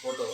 Photo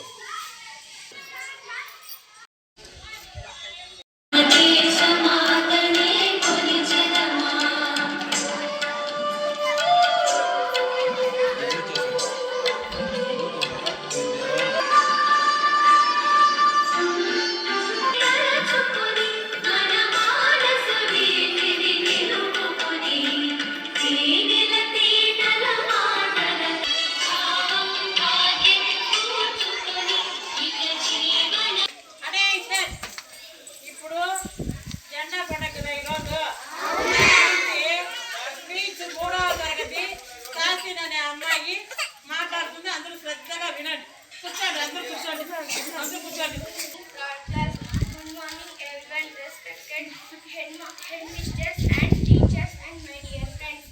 headmisters and teachers and my dear friends.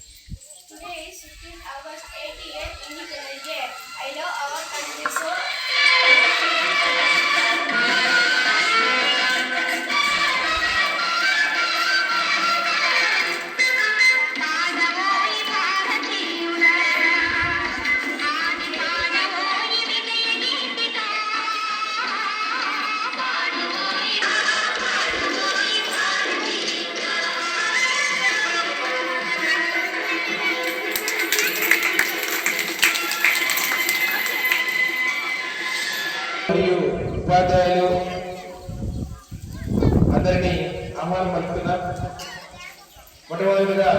Today is 15 August 88th Independence Day. I love our country so. ఉపాధ్యాయులు అందరినీ ఆహ్వానం పలుకుతున్నాం. మొట్టమొదటిగా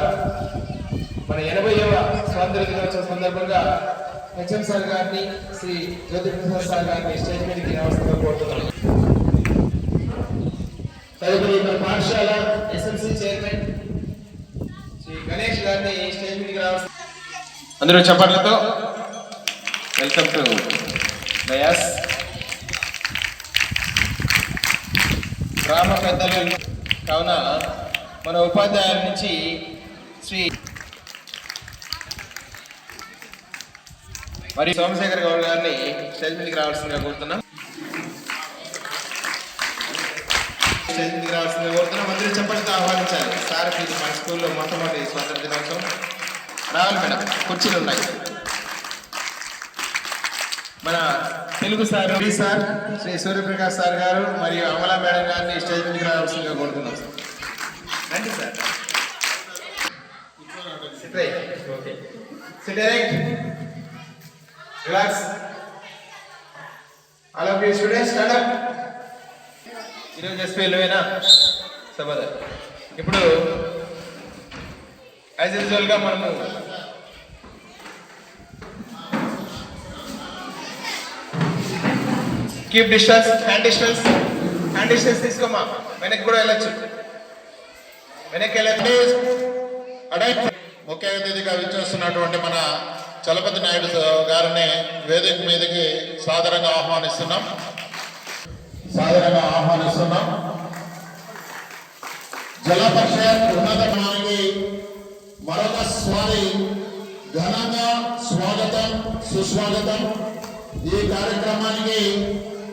మన 80వ స్వాతంత్ర దినోత్సవం సందర్భంగా హెచ్ఎం సార్ గారిని, శ్రీ జ్యోతిప్రసాద్ సార్ గారిని స్టేజ్ మీదకి రావాల్సిందిగా కోరుతున్నాం. తదుపరి మన పాఠశాల ఎస్ఎంసీ చైర్మన్ శ్రీ గణేష్ గారిని స్టేజ్ మీదకి రావాల్సి. అందరూ చప్పట్లతో వెల్కమ్ టు డయాస్. గ్రామ పెద్దలు కావున మన ఉపాధ్యాయుల నుంచి శ్రీ మరి సోమశేఖర్ గౌడ్ గారిని స్టేజ్ మీదకి రావాల్సిందిగా కోరుతున్నాం. స్టేజ్ మీదకి రావాల్సిందిగా కోరుతున్నాం. అందరూ చెప్పడంతో ఆహ్వానించాలి. సార్ ఇది మన స్కూల్లో మొట్టమొదటి స్వాతంత్ర దినోత్సవం. రావాలి మేడం, కుర్చీలు ఉన్నాయి. మన Telugu sir sir Sri Suryaprakash sir గారు మరియు అమలా మేడం గారిని స్టేజ్ మీదకి రావాల్సిందిగా కోరుతున్నాం. రండి sir. Relax. All of you students stand up. ఈరోజు ఎస్పీఎల్వేనా సభదర్. ఇప్పుడు యాజ్ యూజువల్గా మనము కీప్ డిస్టెన్స్, హ్యాండ్ డిస్టెన్స్ తీసుకోమా. వెనక్కి కూడా వెళ్ళొచ్చు, వెనక్కి వెళ్ళచ్చు. ముఖ్య అతిథిగా విచ్చేస్తున్నటువంటి మన చలపతి నాయుడు గారిని వేదిక మీదకి సాదరంగా ఆహ్వానిస్తున్నాం. జల పరిషత్ ఉన్నతమానికి మరొకసారి ఘనంగా స్వాగతం, సుస్వాగతం. ఈ కార్యక్రమానికి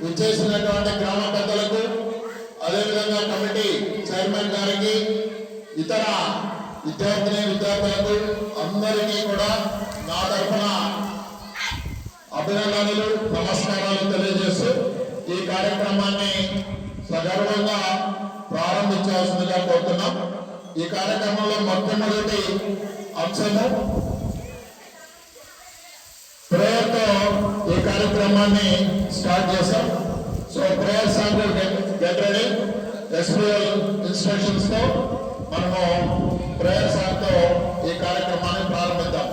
విచ్చేసినటువంటి గ్రామ పెద్దలకు, అదేవిధంగా కమిటీ చైర్మన్ గారికి, ఇతర విద్యార్థులకు అందరికీ కూడా నా తరఫున అభినందనలు, నమస్కారాలు తెలియజేస్తూ ఈ కార్యక్రమాన్ని సగర్వంగా ప్రారంభించాల్సిందిగా కోరుతున్నాం. ఈ కార్యక్రమంలో మొట్టమొదటి అంశము ప్రేయర్తో ఈ కార్యక్రమాన్ని స్టార్ట్ చేశాం. So prayer song get ready. SPL instructions తో మనము ప్రేయర్ సాంగ్ తో ఈ కార్యక్రమాన్ని ప్రారంభిద్దాం.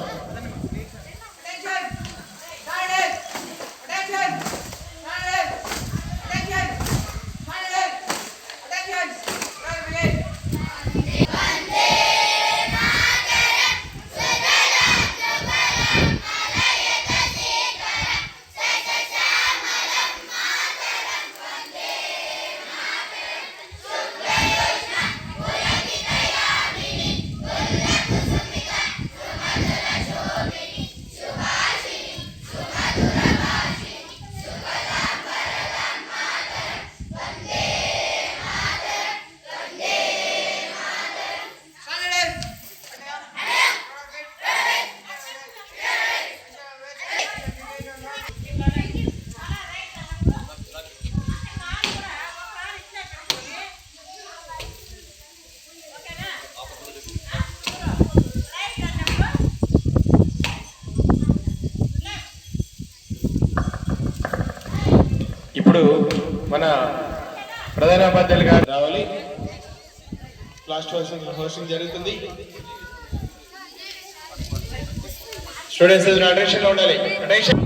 మన ప్రధానోపాధ్యాయులు గారు రావాలి. లాస్ట్ హోస్టింగ్ జరుగుతుంది. స్టూడెంట్స్ అటెన్షన్ లో ఉండాలి. అటెన్షన్.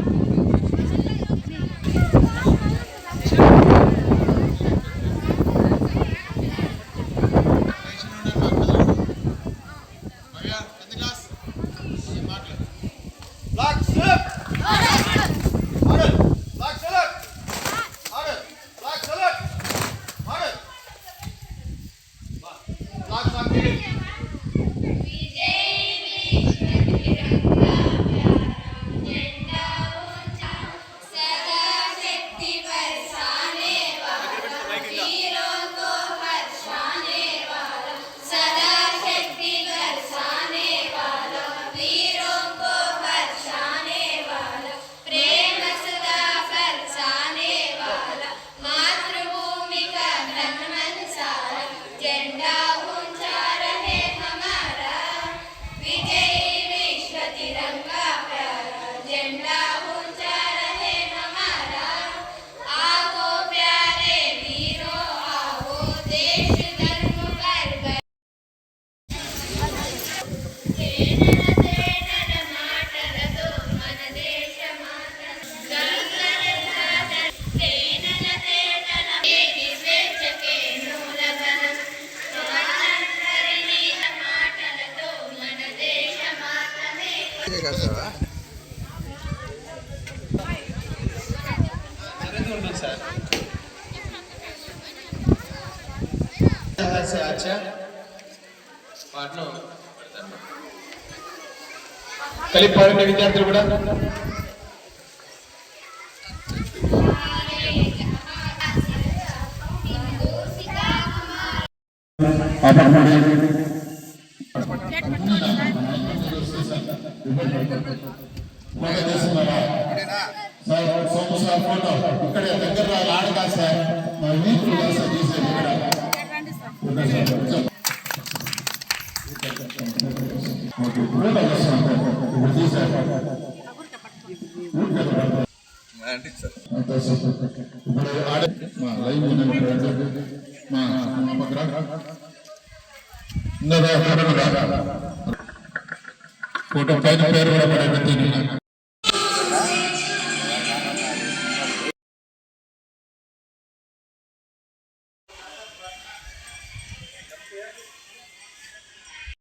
अच्छा పాటలో కలిపి పాడిన విద్యార్థులు కూడా ఇక్కడ దగ్గర ఆడగా సార్ ఫోటో పైన పేరు కూడా పడే